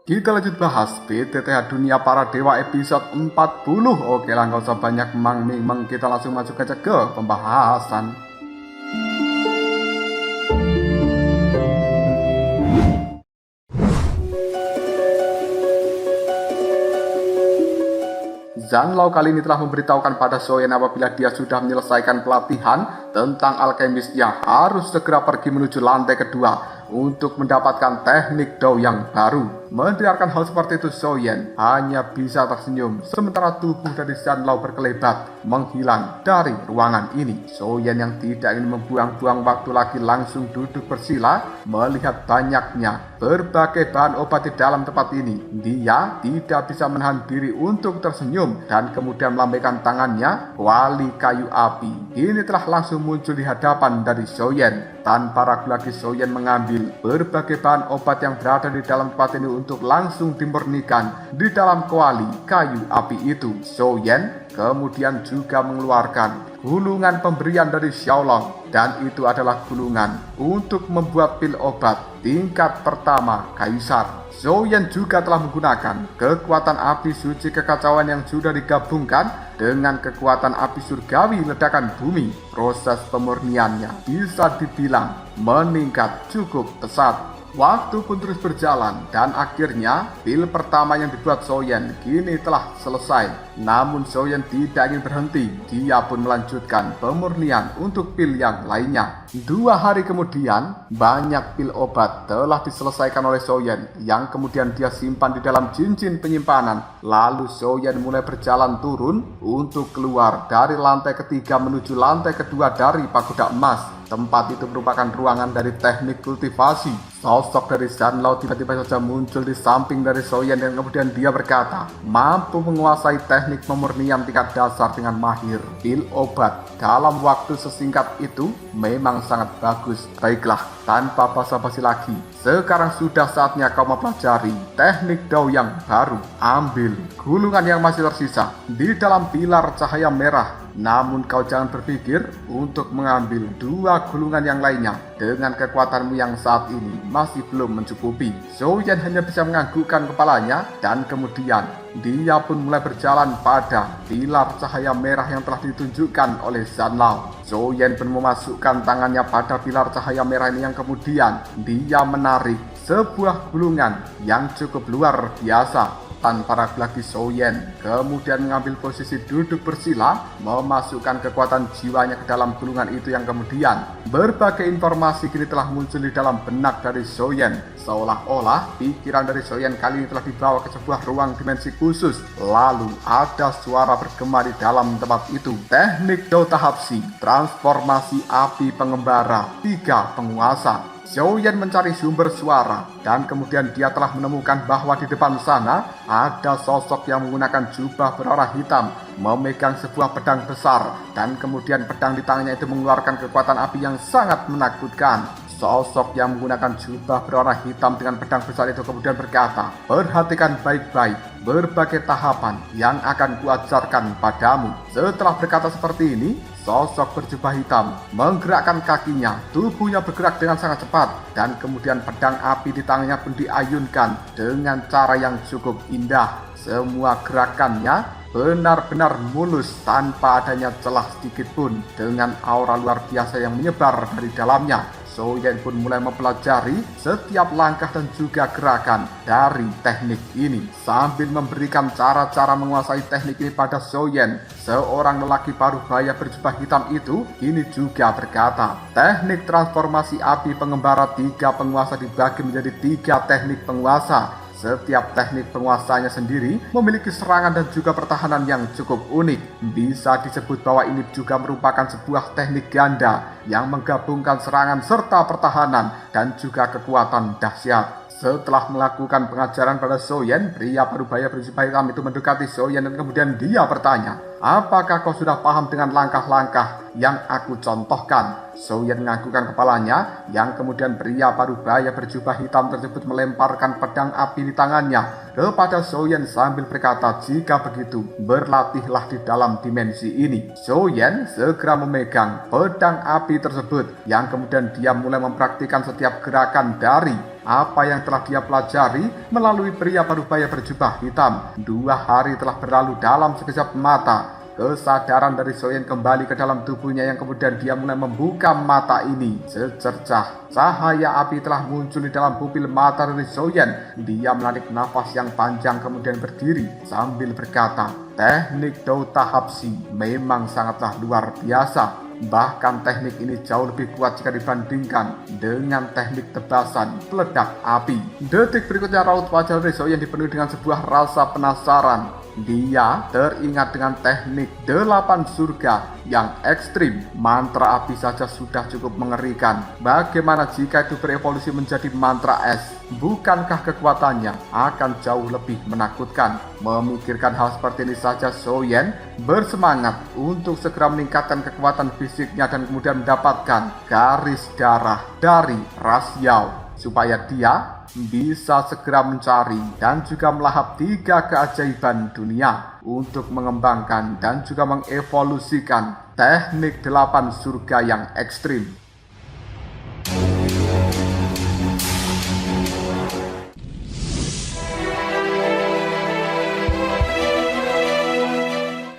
Kita lanjut bahas PTTH Dunia Para Dewa episode 40. Oke lah, gak usah banyak meng kita langsung masuk aja ke pembahasan. Zanlao kali ini telah memberitahukan pada Soyen apabila dia sudah menyelesaikan pelatihan tentang alkemisnya harus segera pergi menuju lantai kedua untuk mendapatkan teknik Dao yang baru. Mendengarkan hal seperti itu, Soyen hanya bisa tersenyum sementara tubuh dari Zanlao berkelebat menghilang dari ruangan ini. Soyen yang tidak ingin membuang-buang waktu lagi langsung duduk bersila melihat banyaknya berbagai bahan obat di dalam tempat ini. Dia tidak bisa menahan diri untuk tersenyum dan kemudian melambaikan tangannya. Kuali kayu api ini telah langsung muncul di hadapan dari Soyen. Tanpa ragu lagi, Soyen mengambil berbagai bahan obat yang berada di dalam tempat ini untuk langsung dimurnikan di dalam kuali kayu api itu. Soyen kemudian juga mengeluarkan gulungan pemberian dari Xiaolong, dan itu adalah gulungan untuk membuat pil obat tingkat pertama Kaisar. Soyen juga telah menggunakan kekuatan api suci kekacauan yang sudah digabungkan dengan kekuatan api surgawi ledakan bumi. Proses pemurniannya bisa dibilang meningkat cukup pesat. Waktu pun terus berjalan dan akhirnya pil pertama yang dibuat Soyen kini telah selesai. Namun Soyen tidak ingin berhenti. Dia pun melanjutkan pemurnian untuk pil yang lainnya. 2 hari kemudian, banyak pil obat telah diselesaikan oleh Soyen yang kemudian dia simpan di dalam cincin penyimpanan. Lalu Soyen mulai berjalan turun untuk keluar dari lantai ketiga menuju lantai kedua dari pagoda emas. Tempat itu merupakan ruangan dari teknik kultivasi. Sosok dari Zanlao tiba-tiba saja muncul di samping dari Soyen dan kemudian dia berkata, mampu menguasai teknik pemurnian tingkat dasar dengan mahir. Pil obat dalam waktu sesingkat itu memang sangat bagus. Baiklah, tanpa basa-basi lagi, sekarang sudah saatnya kau mempelajari teknik Dao yang baru. Ambil gulungan yang masih tersisa di dalam pilar cahaya merah. Namun kau jangan berpikir untuk mengambil 2 gulungan yang lainnya. Dengan kekuatanmu yang saat ini masih belum mencukupi. Soyen hanya bisa menganggukkan kepalanya dan kemudian dia pun mulai berjalan pada pilar cahaya merah yang telah ditunjukkan oleh Zanlao. Soyen pun memasukkan tangannya pada pilar cahaya merah ini yang kemudian dia menarik sebuah gulungan yang cukup luar biasa. Tanpa ragu lagi, Soyen kemudian mengambil posisi duduk bersila, memasukkan kekuatan jiwanya ke dalam gulungan itu yang kemudian berbagai informasi kini telah muncul di dalam benak dari Soyen. Seolah-olah pikiran dari Soyen kali ini telah dibawa ke sebuah ruang dimensi khusus. Lalu ada suara bergema di dalam tempat itu. Teknik Dao tahap Si, transformasi api pengembara 3 penguasa. Soyen mencari sumber suara dan kemudian dia telah menemukan bahwa di depan sana ada sosok yang menggunakan jubah berwarna hitam memegang sebuah pedang besar dan kemudian pedang di tangannya itu mengeluarkan kekuatan api yang sangat menakutkan. Sosok yang menggunakan jubah berwarna hitam dengan pedang besar itu kemudian berkata, perhatikan baik-baik berbagai tahapan yang akan kuajarkan padamu. Setelah berkata seperti ini, sosok berjubah hitam menggerakkan kakinya, tubuhnya bergerak dengan sangat cepat dan kemudian pedang api di tangannya pun diayunkan dengan cara yang cukup indah. Semua gerakannya benar-benar mulus tanpa adanya celah sedikit pun dengan aura luar biasa yang menyebar dari dalamnya. Soyen pun mulai mempelajari setiap langkah dan juga gerakan dari teknik ini. Sambil memberikan cara-cara menguasai teknik ini pada Soyen, seorang lelaki parubaya berjubah hitam itu kini juga berkata, teknik transformasi api pengembara 3 penguasa dibagi menjadi 3 teknik penguasa. Setiap teknik penguasanya sendiri memiliki serangan dan juga pertahanan yang cukup unik. Bisa disebut bahwa ini juga merupakan sebuah teknik ganda yang menggabungkan serangan serta pertahanan dan juga kekuatan dahsyat. Setelah melakukan pengajaran pada Soyen, pria parubaya berjubah hitam itu mendekati Soyen dan kemudian dia bertanya, apakah kau sudah paham dengan langkah-langkah yang aku contohkan?" Soyen menganggukkan kepalanya, yang kemudian pria parubaya berjubah hitam tersebut melemparkan pedang api di tangannya kepada Soyen sambil berkata, "Jika begitu, berlatihlah di dalam dimensi ini." Soyen segera memegang pedang api tersebut, yang kemudian dia mulai mempraktikkan setiap gerakan dari apa yang telah dia pelajari melalui pria parubaya berjubah hitam. 2 hari telah berlalu dalam sekejap mata. Kesadaran dari Soyen kembali ke dalam tubuhnya, yang kemudian dia mulai membuka mata ini. Secercah cahaya api telah muncul di dalam pupil mata dari Soyen. Dia menarik nafas yang panjang kemudian berdiri sambil berkata, "Teknik Dou tahap Si memang sangatlah luar biasa. Bahkan teknik ini jauh lebih kuat jika dibandingkan dengan teknik tebasan peledak api." Detik berikutnya raut wajah dari Soyen dipenuhi dengan sebuah rasa penasaran. Dia teringat dengan teknik 8 surga yang ekstrim. Mantra api saja sudah cukup mengerikan. Bagaimana jika itu berevolusi menjadi mantra es? Bukankah kekuatannya akan jauh lebih menakutkan? Memikirkan hal seperti ini saja, Soyen bersemangat untuk segera meningkatkan kekuatan fisiknya dan kemudian mendapatkan garis darah dari Ras Yao, supaya dia bisa segera mencari dan juga melahap 3 keajaiban dunia untuk mengembangkan dan juga mengevolusikan teknik 8 surga yang ekstrim.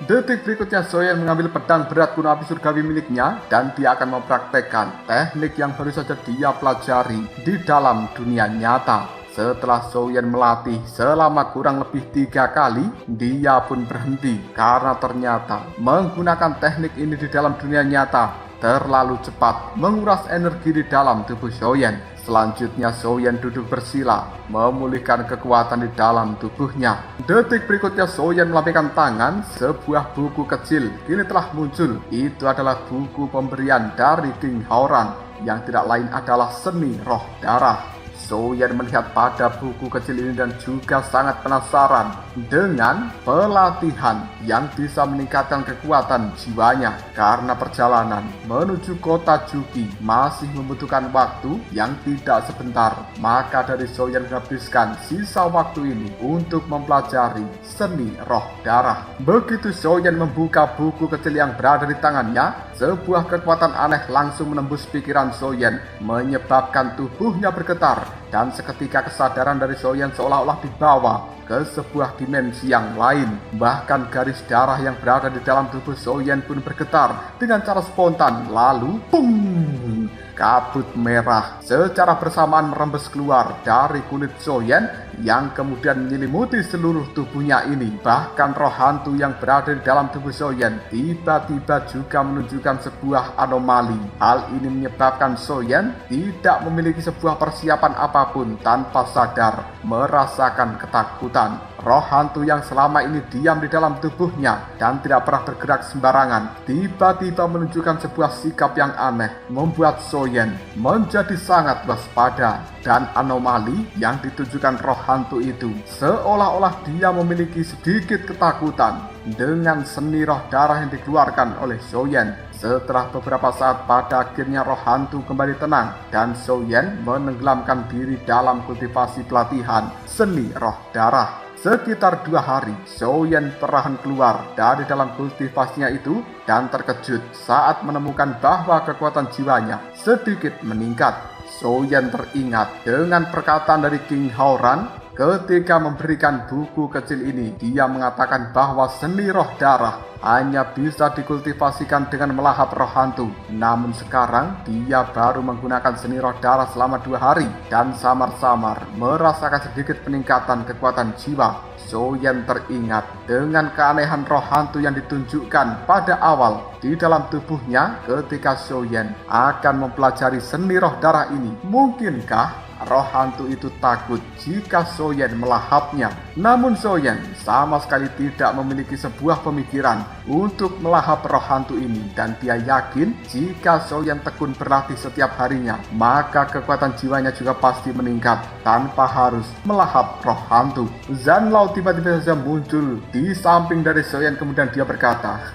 Detik berikutnya Soyen mengambil pedang berat kuno api surgawi miliknya dan dia akan mempraktekkan teknik yang baru saja dia pelajari di dalam dunia nyata. Setelah Soyen melatih selama kurang lebih 3 kali, dia pun berhenti karena ternyata menggunakan teknik ini di dalam dunia nyata terlalu cepat menguras energi di dalam tubuh Soyen. Selanjutnya Soyen duduk bersila, memulihkan kekuatan di dalam tubuhnya. Detik berikutnya Soyen melambaikan tangan, sebuah buku kecil kini telah muncul. Itu adalah buku pemberian dari King Haoran, yang tidak lain adalah Seni Roh Darah. Soyen melihat pada buku kecil ini dan juga sangat penasaran dengan pelatihan yang bisa meningkatkan kekuatan jiwanya, karena perjalanan menuju kota Juki masih membutuhkan waktu yang tidak sebentar. Maka dari Soyen menghabiskan sisa waktu ini untuk mempelajari Seni Roh Darah. Begitu Soyen membuka buku kecil yang berada di tangannya, sebuah kekuatan aneh langsung menembus pikiran Soyen, menyebabkan tubuhnya bergetar. Dan seketika kesadaran dari Soyen seolah-olah dibawa ke sebuah dimensi yang lain. Bahkan garis darah yang berada di dalam tubuh Soyen pun bergetar dengan cara spontan. Lalu, pung! Kabut merah secara bersamaan merembes keluar dari kulit Soyen yang kemudian menyelimuti seluruh tubuhnya ini. Bahkan roh hantu yang berada di dalam tubuh Soyen tiba-tiba juga menunjukkan sebuah anomali. Hal ini menyebabkan Soyen tidak memiliki sebuah persiapan apapun, tanpa sadar merasakan ketakutan. Roh hantu yang selama ini diam di dalam tubuhnya dan tidak pernah bergerak sembarangan tiba-tiba menunjukkan sebuah sikap yang aneh, membuat Soyen menjadi sangat waspada. Dan anomali yang ditunjukkan roh hantu itu seolah-olah dia memiliki sedikit ketakutan dengan seni roh darah yang dikeluarkan oleh Soyen. Setelah beberapa saat, pada akhirnya roh hantu kembali tenang dan Soyen menenggelamkan diri dalam kultivasi pelatihan seni roh darah. Sekitar 2 hari, Soyen perlahan keluar dari dalam kultivasinya itu dan terkejut saat menemukan bahwa kekuatan jiwanya sedikit meningkat. Soyen teringat dengan perkataan dari King Haoran ketika memberikan buku kecil ini. Dia mengatakan bahwa seni roh darah hanya bisa dikultivasikan dengan melahap roh hantu. Namun sekarang dia baru menggunakan seni roh darah selama 2 hari dan samar-samar merasakan sedikit peningkatan kekuatan jiwa. Soyen teringat dengan keanehan roh hantu yang ditunjukkan pada awal di dalam tubuhnya ketika Soyen akan mempelajari seni roh darah ini. Mungkinkah roh hantu itu takut jika Soyen melahapnya? Namun Soyen sama sekali tidak memiliki sebuah pemikiran untuk melahap roh hantu ini, dan dia yakin jika Soyan tekun berlatih setiap harinya, maka kekuatan jiwanya juga pasti meningkat tanpa harus melahap roh hantu. Zanlao tiba-tiba saja muncul di samping dari Soyan, kemudian dia berkata,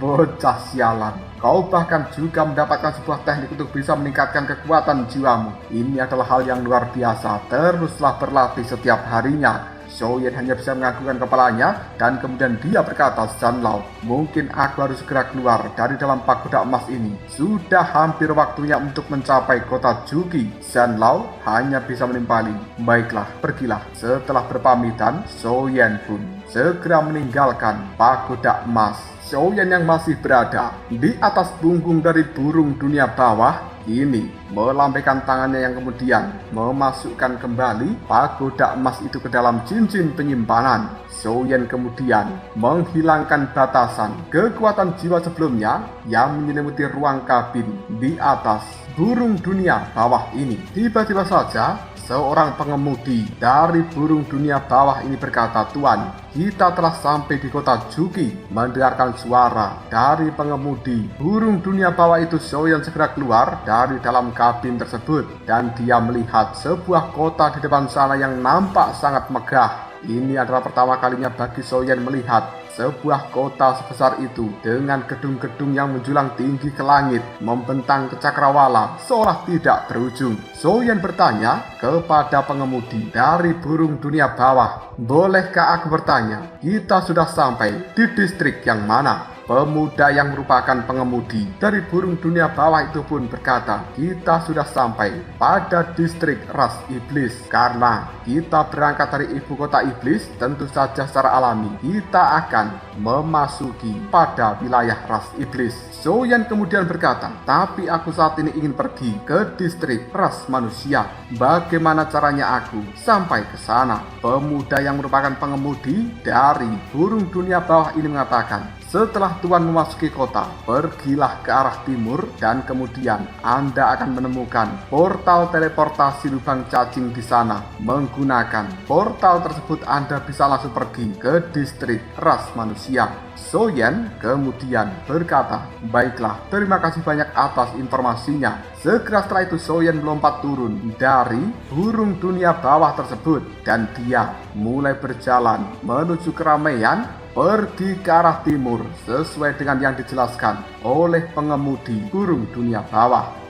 "Bocah sialan, kau bahkan juga mendapatkan sebuah teknik untuk bisa meningkatkan kekuatan jiwamu. Ini adalah hal yang luar biasa. Teruslah berlatih setiap harinya." Soyan hanya bisa menganggukkan kepalanya, dan kemudian dia berkata, "Zanlao, mungkin aku harus segera keluar dari dalam pagoda emas ini. Sudah hampir waktunya untuk mencapai kota Juki." Zanlao hanya bisa menimpali, "Baiklah, pergilah." Setelah berpamitan, Soyan pun segera meninggalkan pagoda emas. Soyan yang masih berada di atas punggung dari burung dunia bawah ini melambaikan tangannya yang kemudian memasukkan kembali pagoda emas itu ke dalam cincin penyimpanan. Soyan kemudian menghilangkan batasan kekuatan jiwa sebelumnya yang menyelimuti ruang kabin di atas burung dunia bawah ini. Tiba-tiba saja seorang pengemudi dari burung dunia bawah ini berkata, "Tuan, kita telah sampai di kota Juki." Mendengarkan suara dari pengemudi burung dunia bawah itu, Soyan segera keluar dari dalam kabin tersebut, dan dia melihat sebuah kota di depan sana yang nampak sangat megah. Ini adalah pertama kalinya bagi Soyan melihat sebuah kota sebesar itu dengan gedung-gedung yang menjulang tinggi ke langit, membentang ke cakrawala seolah tidak berujung. Soyan bertanya kepada pengemudi dari burung dunia bawah, "Bolehkah aku bertanya, kita sudah sampai di distrik yang mana?" Pemuda yang merupakan pengemudi dari burung dunia bawah itu pun berkata, "Kita sudah sampai pada distrik Ras Iblis. Karena kita berangkat dari ibu kota iblis, tentu saja secara alami kita akan memasuki pada wilayah Ras Iblis." Soyan kemudian berkata, "Tapi aku saat ini ingin pergi ke distrik Ras Manusia. Bagaimana caranya aku sampai ke sana?" Pemuda yang merupakan pengemudi dari burung dunia bawah ini mengatakan, "Setelah Tuan memasuki kota, pergilah ke arah timur dan kemudian Anda akan menemukan portal teleportasi lubang cacing di sana. Menggunakan portal tersebut Anda bisa langsung pergi ke distrik Ras Manusia." Soyan kemudian berkata, "Baiklah, terima kasih banyak atas informasinya." Segera setelah itu Soyan melompat turun dari burung dunia bawah tersebut, dan dia mulai berjalan menuju keramaian, pergi ke arah timur sesuai dengan yang dijelaskan oleh pengemudi burung dunia bawah.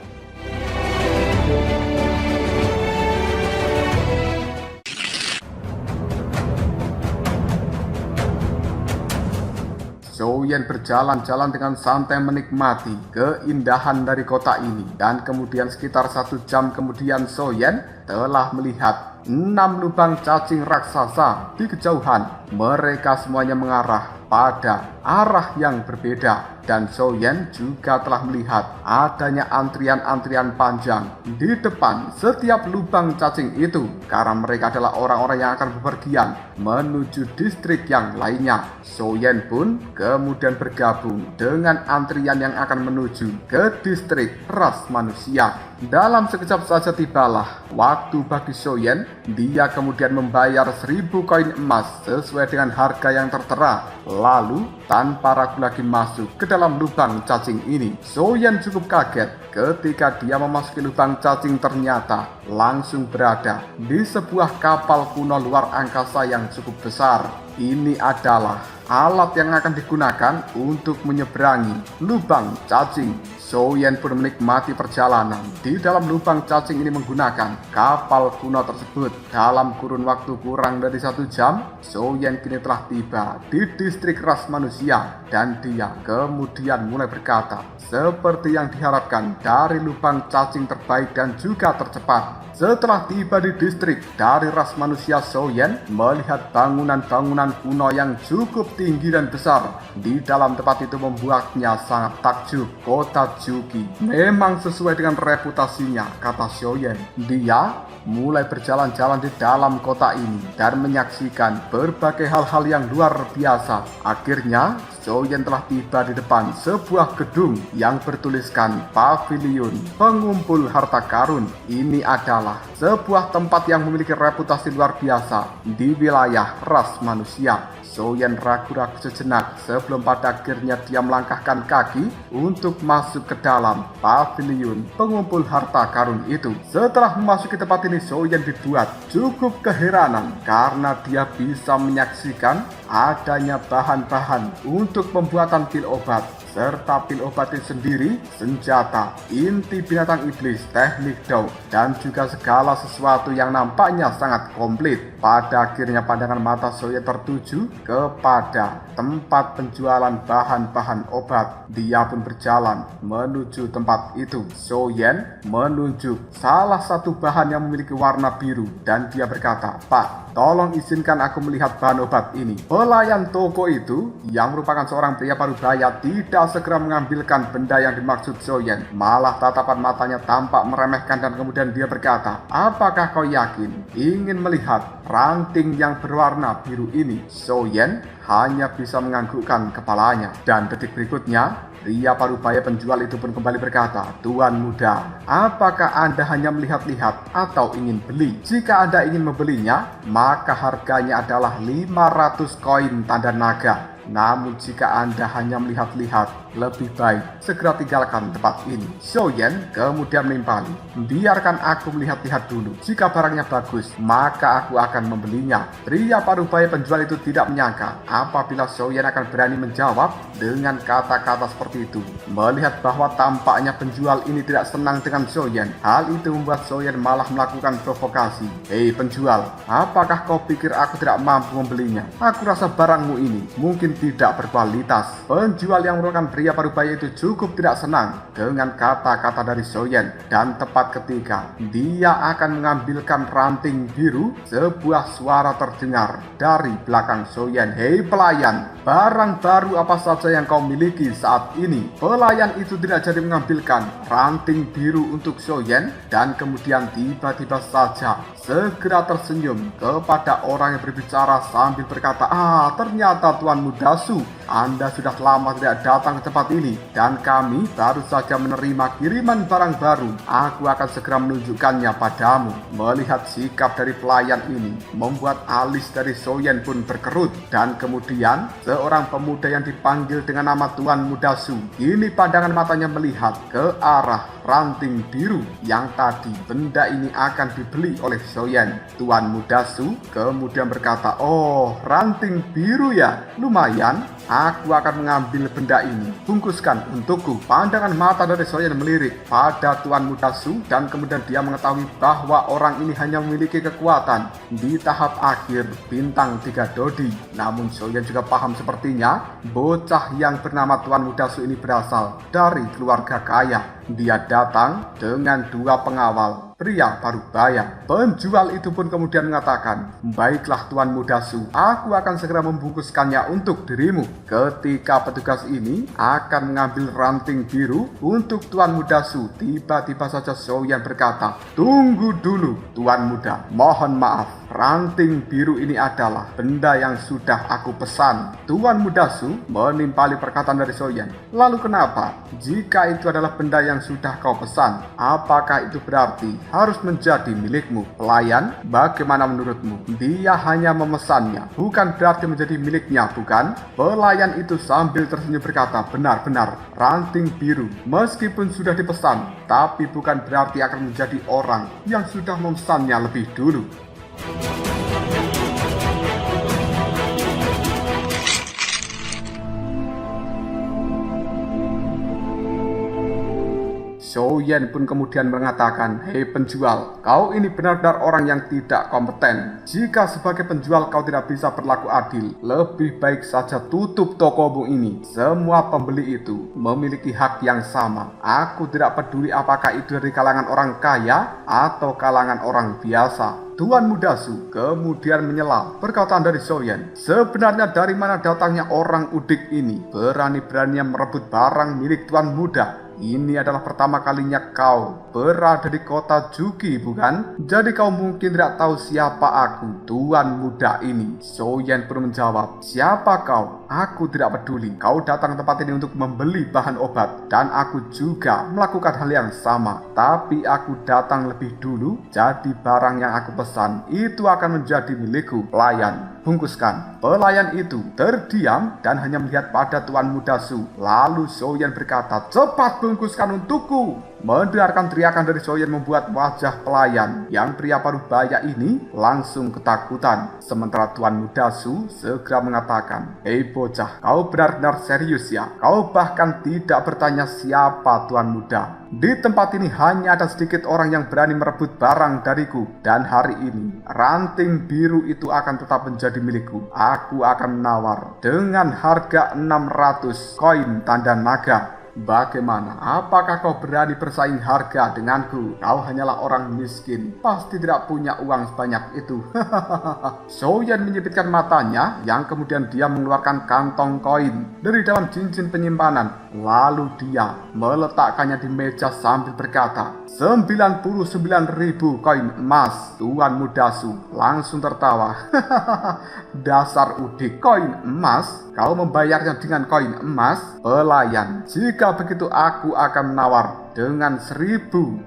Soyan berjalan-jalan dengan santai menikmati keindahan dari kota ini, dan kemudian sekitar 1 jam kemudian Soyan telah melihat 6 lubang cacing raksasa di kejauhan. Mereka semuanya mengarah pada arah yang berbeda, dan Soyan juga telah melihat adanya antrian-antrian panjang di depan setiap lubang cacing itu, karena mereka adalah orang-orang yang akan bepergian menuju distrik yang lainnya. Soyan pun kemudian bergabung dengan antrian yang akan menuju ke distrik Ras Manusia. Dalam sekejap saja tibalah waktu bagi Soyan. Dia kemudian membayar 1000 koin emas sesuai dengan harga yang tertera, lalu tanpa ragu lagi masuk ke dalam lubang cacing ini. Soyan cukup kaget ketika dia memasuki lubang cacing, ternyata langsung berada di sebuah kapal kuno luar angkasa yang cukup besar. Ini adalah alat yang akan digunakan untuk menyeberangi lubang cacing. Soyan pun menikmati perjalanan di dalam lubang cacing ini menggunakan kapal kuno tersebut. Dalam kurun waktu kurang dari 1 jam, Soyan kini telah tiba di distrik Ras Manusia, dan dia kemudian mulai berkata, seperti yang diharapkan dari lubang cacing terbaik dan juga tercepat. Setelah tiba di distrik dari Ras Manusia, Soyan melihat bangunan-bangunan kuno yang cukup tinggi dan besar. Di dalam tempat itu membuatnya sangat takjub. Kota Juki memang sesuai dengan reputasinya, kata Soyan. Dia mulai berjalan-jalan di dalam kota ini dan menyaksikan berbagai hal-hal yang luar biasa. Akhirnya Soyan telah tiba di depan sebuah gedung yang bertuliskan Pavilion Pengumpul Harta Karun. Ini adalah sebuah tempat yang memiliki reputasi luar biasa di wilayah Ras Manusia. Soyen ragu-ragu sejenak sebelum pada akhirnya dia melangkahkan kaki untuk masuk ke dalam pavilion pengumpul harta karun itu. Setelah memasuki tempat ini, Soyen dibuat cukup keheranan karena dia bisa menyaksikan adanya bahan-bahan untuk pembuatan pil obat, serta pil obat itu sendiri, senjata, inti binatang iblis, teknik Dao, dan juga segala sesuatu yang nampaknya sangat komplit. Pada akhirnya pandangan mata Soyen tertuju kepada tempat penjualan bahan-bahan obat. Dia pun berjalan menuju tempat itu. Soyen menunjuk salah satu bahan yang memiliki warna biru dan dia berkata, "Pak, tolong izinkan aku melihat bahan obat ini." Pelayan toko itu yang merupakan seorang pria parubaya tidak segera mengambilkan benda yang dimaksud Soyen. Malah tatapan matanya tampak meremehkan dan kemudian dia berkata, "Apakah kau yakin ingin melihat ranting yang berwarna biru ini?" Soyen hanya bisa menganggukkan kepalanya. Dan detik berikutnya, pria parubaya penjual itu pun kembali berkata, "Tuan muda, apakah Anda hanya melihat-lihat atau ingin beli? Jika Anda ingin membelinya, maka harganya adalah 500 koin tanda naga. Namun jika Anda hanya melihat-lihat, lebih baik segera tinggalkan tempat ini." Soyen kemudian menimpali, "Biarkan aku melihat-lihat dulu. Jika barangnya bagus, maka aku akan membelinya." Pria parubaya penjual itu tidak menyangka apabila Soyen akan berani menjawab dengan kata-kata seperti itu. Melihat bahwa tampaknya penjual ini tidak senang dengan Soyen, hal itu membuat Soyen malah melakukan provokasi. "Hei penjual, apakah kau pikir aku tidak mampu membelinya? Aku rasa barangmu ini mungkin tidak berkualitas." Penjual yang merupakan pria parubaya itu cukup tidak senang dengan kata-kata dari Soyen, dan tepat ketika dia akan mengambilkan ranting biru, sebuah suara terdengar dari belakang Soyen. "Hei pelayan, barang baru apa saja yang kau miliki saat ini?" Pelayan itu tidak jadi mengambilkan ranting biru untuk Soyen dan kemudian tiba-tiba saja segera tersenyum kepada orang yang berbicara sambil berkata, "Ternyata Tuan Mudasu, Anda sudah lama tidak datang ke tempat ini dan kami baru saja menerima kiriman barang baru. Aku akan segera menunjukkannya padamu." Melihat sikap dari pelayan ini membuat alis dari Soyen pun berkerut, dan kemudian seorang pemuda yang dipanggil dengan nama Tuan Mudasu ini pandangan matanya melihat ke arah ranting biru yang tadi benda ini akan dibeli oleh Soyen. Tuan Mudasu kemudian berkata, "Oh, ranting biru ya? Lumayan, aku akan mengambil benda ini. Bungkuskan untukku." Pandangan mata dari Soyen melirik pada Tuan Mudasu dan kemudian dia mengetahui bahwa orang ini hanya memiliki kekuatan di tahap akhir bintang 3 Dodi. Namun Soyen juga paham sepertinya bocah yang bernama Tuan Mudasu ini berasal dari keluarga kaya. Dia datang dengan 2 pengawal pria parubaya. Penjual itu pun kemudian mengatakan, "Baiklah Tuan Mudasu, aku akan segera membungkuskannya untuk dirimu." Ketika petugas ini akan mengambil ranting biru untuk Tuan Mudasu, tiba-tiba saja Soyen berkata, "Tunggu dulu Tuan Muda, mohon maaf, ranting biru ini adalah benda yang sudah aku pesan." Tuan Mudasu menimpali perkataan dari Soyen. "Lalu kenapa? Jika itu adalah benda yang sudah kau pesan, apakah itu berarti harus menjadi milikmu?" "Pelayan, bagaimana menurutmu? Dia hanya memesannya, bukan berarti menjadi miliknya, bukan?" Pelayan itu sambil tersenyum berkata, "Benar-benar, ranting biru meskipun sudah dipesan, tapi bukan berarti akan menjadi orang yang sudah memesannya lebih dulu." Soyen pun kemudian mengatakan, "Hei penjual, kau ini benar-benar orang yang tidak kompeten. Jika sebagai penjual kau tidak bisa berlaku adil, lebih baik saja tutup tokomu ini. Semua pembeli itu memiliki hak yang sama. Aku tidak peduli apakah itu dari kalangan orang kaya atau kalangan orang biasa." Tuan Mudasu kemudian menyela perkataan dari Soyen. "Sebenarnya dari mana datangnya orang udik ini? Berani-beraninya merebut barang milik Tuan Muda. Ini adalah pertama kalinya kau berada di kota Juki, bukan? Jadi kau mungkin tidak tahu siapa aku, Tuan Muda ini." Soyen pun menjawab, "Siapa kau?" aku tidak peduli. Kau datang ke tempat ini untuk membeli bahan obat, dan aku juga melakukan hal yang sama. Tapi aku datang lebih dulu, jadi barang yang aku pesan itu akan menjadi milikku. Pelayan, bungkuskan. Pelayan itu terdiam dan hanya melihat pada Tuan Muda Su. Lalu Soyen berkata, cepat bungkuskan untukku. Mendengarkan teriakan dari Soyen membuat wajah pelayan yang pria parubaya ini langsung ketakutan. Sementara Tuan Muda Su segera mengatakan, hei bocah, kau benar-benar serius ya? Kau bahkan tidak bertanya siapa Tuan Muda. Di tempat ini hanya ada sedikit orang yang berani merebut barang dariku. Dan hari ini, ranting biru itu akan tetap menjadi milikku. Aku akan menawar dengan harga 600 koin tanda naga. Bagaimana? Apakah kau berani bersaing harga denganku? Kau hanyalah orang miskin, pasti tidak punya uang sebanyak itu. Soyen menyipitkan matanya, yang kemudian dia mengeluarkan kantong koin dari dalam cincin penyimpanan. Lalu dia meletakkannya di meja sambil berkata, 99.000 koin emas. Tuan Muda Su langsung tertawa. Dasar udik, koin emas? Kau membayarnya dengan koin emas? Pelayan, jika begitu aku akan menawar dengan 1.100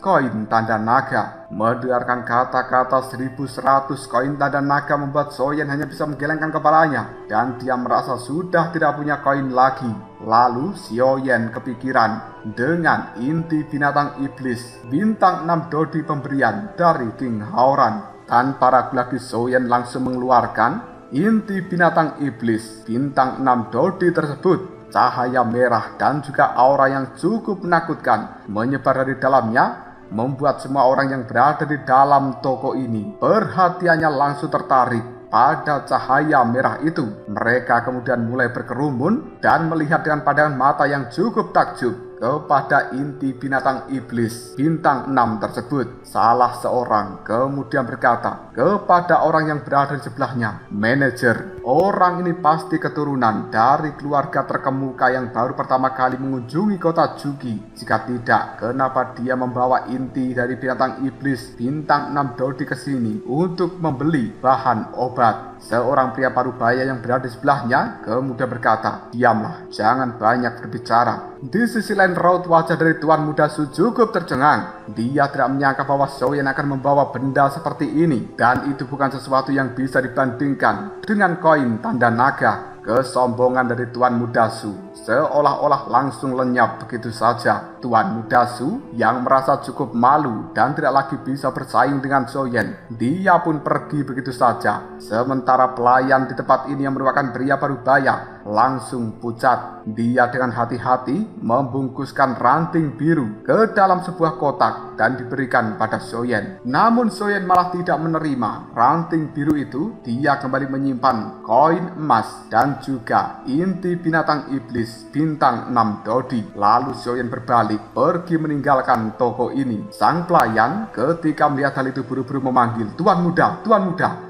koin tanda naga. Mendengarkan kata-kata 1.100 koin tanda naga membuat Soyen hanya bisa menggelengkan kepalanya, dan dia merasa sudah tidak punya koin lagi. Lalu Soyen kepikiran dengan inti binatang iblis bintang 6 dodi pemberian dari King Haoran. Tanpa ragu lagi Soyen langsung mengeluarkan inti binatang iblis bintang 6 dodi tersebut. Cahaya merah dan juga aura yang cukup menakutkan menyebar dari dalamnya, membuat semua orang yang berada di dalam toko ini perhatiannya langsung tertarik pada cahaya merah itu. Mereka kemudian mulai berkerumun dan melihat dengan pandangan mata yang cukup takjub kepada inti binatang iblis bintang 6 tersebut. Salah seorang kemudian berkata kepada orang yang berada di sebelahnya, manajer, orang ini pasti keturunan dari keluarga terkemuka yang baru pertama kali mengunjungi kota Jugi. Jika tidak, kenapa dia membawa inti dari binatang iblis bintang 6 dodi ke sini untuk membeli bahan obat? Seorang pria parubaya yang berada di sebelahnya kemudian berkata, diamlah, jangan banyak berbicara. Di sisi lain raut wajah dari Tuan Muda Su cukup tercengang. Dia tidak menyangka bahwa Soyen akan membawa benda seperti ini, dan itu bukan sesuatu yang bisa dibandingkan dengan koin tanda naga. Kesombongan dari Tuan Muda Su seolah-olah langsung lenyap begitu saja. Tuan Muda Su yang merasa cukup malu dan tidak lagi bisa bersaing dengan Soyen, dia pun pergi begitu saja. Sementara pelayan di tempat ini yang merupakan pria parubaya langsung pucat. Dia dengan hati-hati membungkuskan ranting biru ke dalam sebuah kotak dan diberikan pada Soyen. Namun Soyen malah tidak menerima ranting biru itu. Dia kembali menyimpan koin emas dan juga inti binatang iblis bintang 6 dodi. Lalu Soyen berbalik pergi meninggalkan toko ini. Sang pelayan ketika melihat hal itu buru-buru memanggil, Tuan Muda,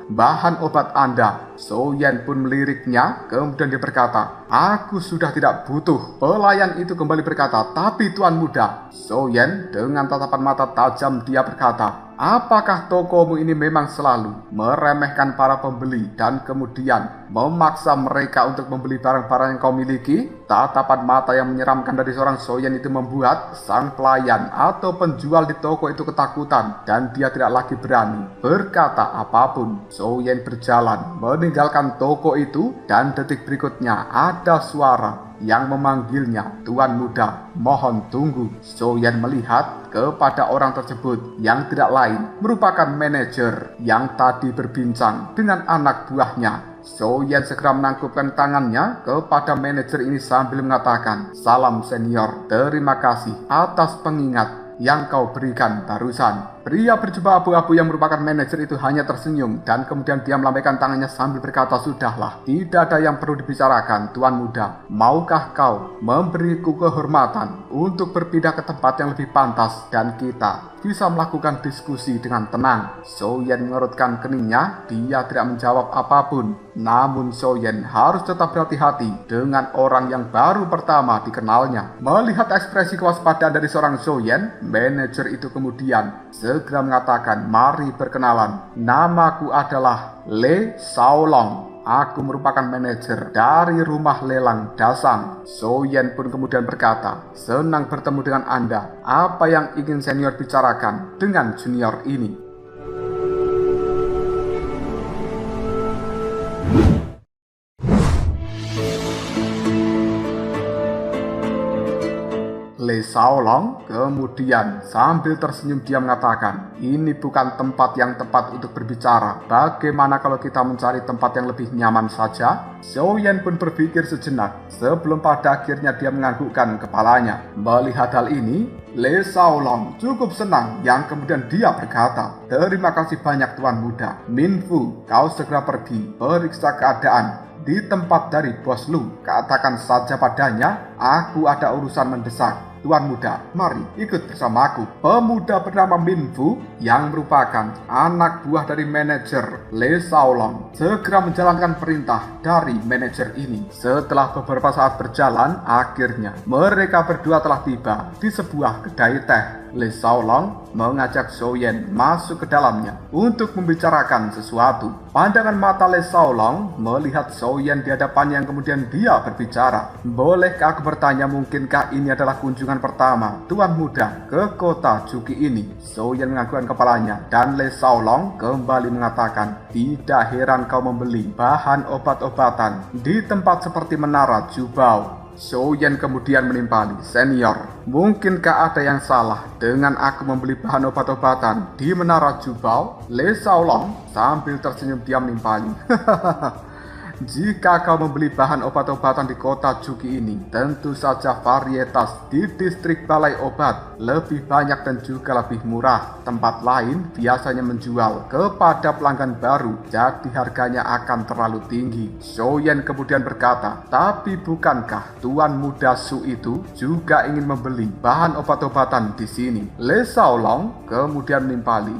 bahan obat Anda. Soyen pun meliriknya, kemudian dia berkata, aku sudah tidak butuh. Pelayan itu kembali berkata, tapi Tuan Muda. Soyen dengan tatapan mata tajam dia berkata, apakah tokomu ini memang selalu meremehkan para pembeli dan kemudian memaksa mereka untuk membeli barang-barang yang kau miliki? Tatapan mata yang menyeramkan dari seorang Soyen itu membuat sang pelayan atau penjual di toko itu ketakutan dan dia tidak lagi berani berkata apapun. Soyen berjalan meninggalkan toko itu dan detik berikutnya ada suara yang memanggilnya, Tuan Muda, mohon tunggu. Soyen melihat kepada orang tersebut yang tidak lain merupakan manajer yang tadi berbincang dengan anak buahnya. Soyen segera menangkupkan tangannya kepada manajer ini sambil mengatakan, salam senior, terima kasih atas pengingat yang kau berikan barusan. Pria berjubah abu-abu yang merupakan manajer itu hanya tersenyum dan kemudian dia melambaikan tangannya sambil berkata, sudahlah, tidak ada yang perlu dibicarakan, Tuan Muda. Maukah kau memberiku kehormatan untuk berpindah ke tempat yang lebih pantas dan kita bisa melakukan diskusi dengan tenang? Soyen mengerutkan keningnya, dia tidak menjawab apapun. Namun Soyen harus tetap berhati-hati dengan orang yang baru pertama dikenalnya. Melihat ekspresi kewaspadaan dari seorang Soyen, manajer itu kemudian segera mengatakan, mari berkenalan. Namaku adalah Le Shaolong. aku merupakan manajer dari rumah lelang Dasang. Soyen pun kemudian berkata, senang bertemu dengan Anda. Apa yang ingin senior bicarakan dengan junior ini? Le Shaolong kemudian sambil tersenyum dia mengatakan, ini bukan tempat yang tepat untuk berbicara. Bagaimana kalau kita mencari tempat yang lebih nyaman saja? Xiaoyan pun berpikir sejenak sebelum pada akhirnya dia menganggukkan kepalanya. Melihat hal ini, Le Shaolong cukup senang yang kemudian dia berkata, terima kasih banyak tuan muda. Min Fu, kau segera pergi periksa keadaan di tempat dari bos Lu. Katakan saja padanya, aku ada urusan mendesak. Tuan muda, mari ikut bersamaku. Pemuda bernama Min Fu yang merupakan anak buah dari manajer Le Shaolong segera menjalankan perintah dari manajer ini. Setelah beberapa saat berjalan, akhirnya mereka berdua telah tiba di sebuah kedai teh. Le Shaolong mengajak Xiaoyan masuk ke dalamnya untuk membicarakan sesuatu. Pandangan mata Le Shaolong melihat Xiaoyan di hadapannya yang kemudian dia berbicara. Bolehkah aku bertanya, mungkinkah ini adalah kunjungan pertama tuan muda ke kota Juki ini? Xiaoyan menganggukkan kepalanya dan Le Shaolong kembali mengatakan, tidak heran kau membeli bahan obat-obatan di tempat seperti Menara Jubao. Xiaoyan kemudian menimpali, senior, mungkinkah ada yang salah dengan aku membeli bahan obat-obatan di Menara Jubao? Le Shaolong sambil tersenyum dia menimpali. Jika kau membeli bahan obat-obatan di kota Juki ini, tentu saja varietas di distrik Balai Obat lebih banyak dan juga lebih murah. Tempat lain biasanya menjual kepada pelanggan baru, jadi harganya akan terlalu tinggi. Xiaoyan kemudian berkata, tapi bukankah tuan muda Su itu juga ingin membeli bahan obat-obatan di sini? Le Shaolong kemudian menimpali.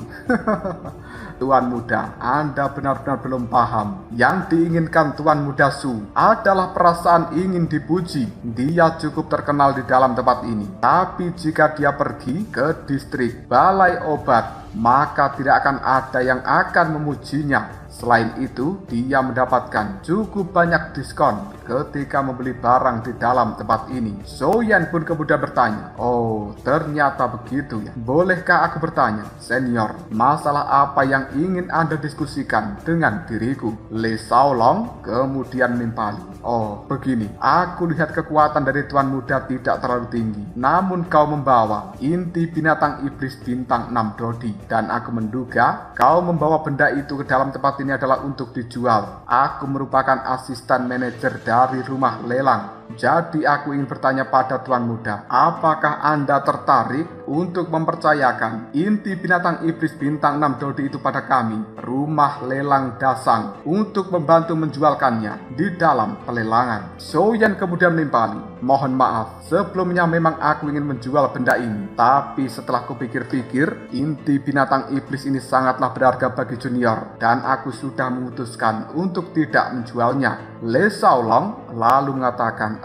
Tuan muda, Anda benar-benar belum paham. Yang diinginkan tuan muda Su adalah perasaan ingin dipuji. Dia cukup terkenal di dalam tempat ini. Tapi jika dia pergi ke distrik Balai Obat, maka tidak akan ada yang akan memujinya. Selain itu, dia mendapatkan cukup banyak diskon ketika membeli barang di dalam tempat ini. Xiaoyan pun kemudian bertanya, oh ternyata begitu ya. Bolehkah aku bertanya, senior, masalah apa yang ingin Anda diskusikan dengan diriku? Le Shaolong kemudian menimpali, oh begini, aku lihat kekuatan dari tuan muda tidak terlalu tinggi. Namun kau membawa inti binatang iblis bintang 6 Dodi. Dan aku menduga kau membawa benda itu ke dalam tempat ini adalah untuk dijual. Aku merupakan asisten manajer dari rumah lelang. Jadi aku ingin bertanya pada tuan muda, apakah Anda tertarik untuk mempercayakan inti binatang iblis bintang 6 Dodi itu pada kami, rumah lelang Dasang, untuk membantu menjualkannya di dalam pelelangan? Xiaoyan kemudian menimpali, mohon maaf, sebelumnya memang aku ingin menjual benda ini, tapi setelah kupikir-pikir, inti binatang iblis ini sangatlah berharga bagi junior, dan aku sudah memutuskan untuk tidak menjualnya. Le Shaolong lalu mengatakan,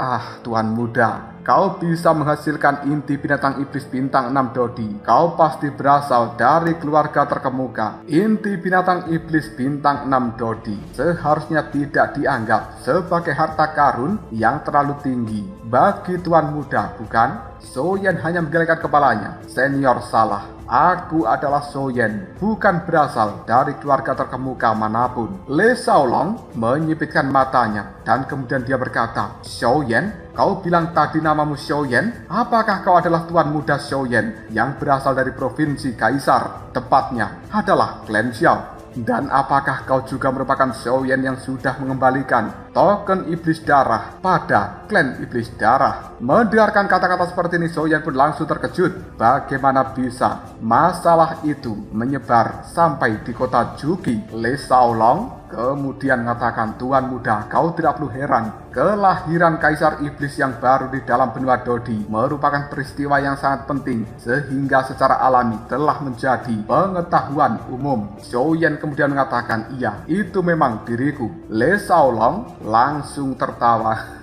tuan muda, kau bisa menghasilkan inti binatang iblis bintang 6 Dodi. Kau pasti berasal dari keluarga terkemuka. Inti binatang iblis bintang 6 Dodi seharusnya tidak dianggap sebagai harta karun yang terlalu tinggi bagi tuan muda, bukan? Xiaoyan hanya menggelengkan kepalanya. Senior salah. Aku adalah Xiaoyan, bukan berasal dari keluarga terkemuka manapun. Le Shaolong menyipitkan matanya dan kemudian dia berkata, Xiaoyan, kau bilang tadi namamu Xiaoyan? Apakah kau adalah tuan muda Xiaoyan yang berasal dari provinsi Kaisar? Tepatnya adalah klan Xiao. Dan apakah kau juga merupakan Xiaoyan yang sudah mengembalikan token iblis darah pada klan iblis darah? Mendengarkan kata-kata seperti ini, Xiaoyan pun langsung terkejut. Bagaimana bisa masalah itu menyebar sampai di kota Juki? Le Shaolong kemudian mengatakan, tuan muda, kau tidak perlu heran. Kelahiran Kaisar Iblis yang baru di dalam benua Dodi merupakan peristiwa yang sangat penting, sehingga secara alami telah menjadi pengetahuan umum. Xiaoyan kemudian mengatakan, iya, itu memang diriku. Le Shaolong langsung tertawa.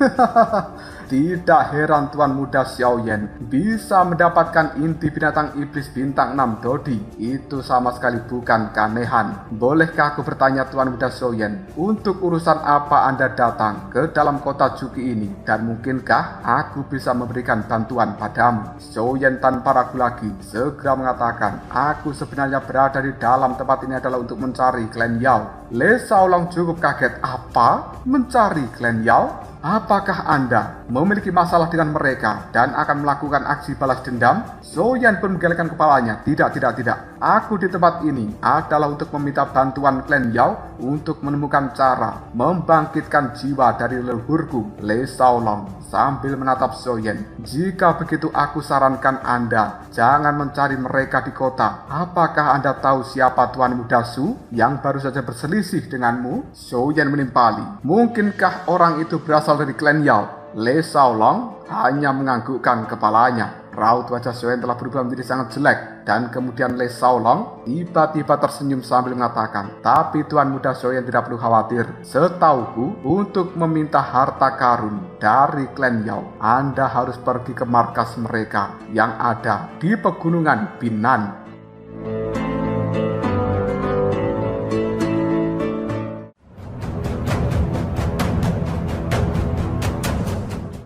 Tidak heran Tuan Muda Xiaoyan bisa mendapatkan inti binatang iblis bintang 6 Dodi. Itu sama sekali bukan keanehan. Bolehkah aku bertanya Tuan Muda Xiaoyan, untuk urusan apa Anda datang ke dalam kota Juki ini? Dan mungkinkah aku bisa memberikan bantuan padamu? Xiaoyan tanpa ragu lagi segera mengatakan, aku sebenarnya berada di dalam tempat ini adalah untuk mencari klan Yao. Le Shaolong cukup kaget. Apa? Mencari klan Yao? Apakah Anda memiliki masalah dengan mereka dan akan melakukan aksi balas dendam? Xiaoyan pun menggelengkan kepalanya. Tidak. Aku di tempat ini adalah untuk meminta bantuan klan Yao untuk menemukan cara membangkitkan jiwa dari leluhurku, Le Shaolong. Sambil menatap Xiaoyan, jika begitu aku sarankan Anda jangan mencari mereka di kota. Apakah Anda tahu siapa Tuan Muda Su yang baru saja berselisih denganmu? Xiaoyan menimpali. Mungkinkah orang itu berasal dari klan Yao? Le Shaolong hanya menganggukkan kepalanya. Raut wajah Xiaoyan telah berubah menjadi sangat jelek, dan kemudian Le Shaolong tiba-tiba tersenyum sambil mengatakan, tapi Tuan Muda Xiaoyan tidak perlu khawatir. Setauku, untuk meminta harta karun dari klan Yao, Anda harus pergi ke markas mereka yang ada di pegunungan Binan.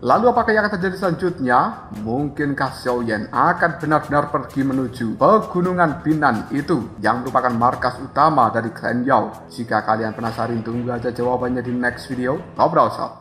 Lalu apakah yang akan terjadi selanjutnya? Mungkinkah Xiaoyan akan benar-benar pergi menuju pegunungan Binan itu yang merupakan markas utama dari klan Yao? Jika kalian penasaran, tunggu aja jawabannya di next video. Ngobrol Shop.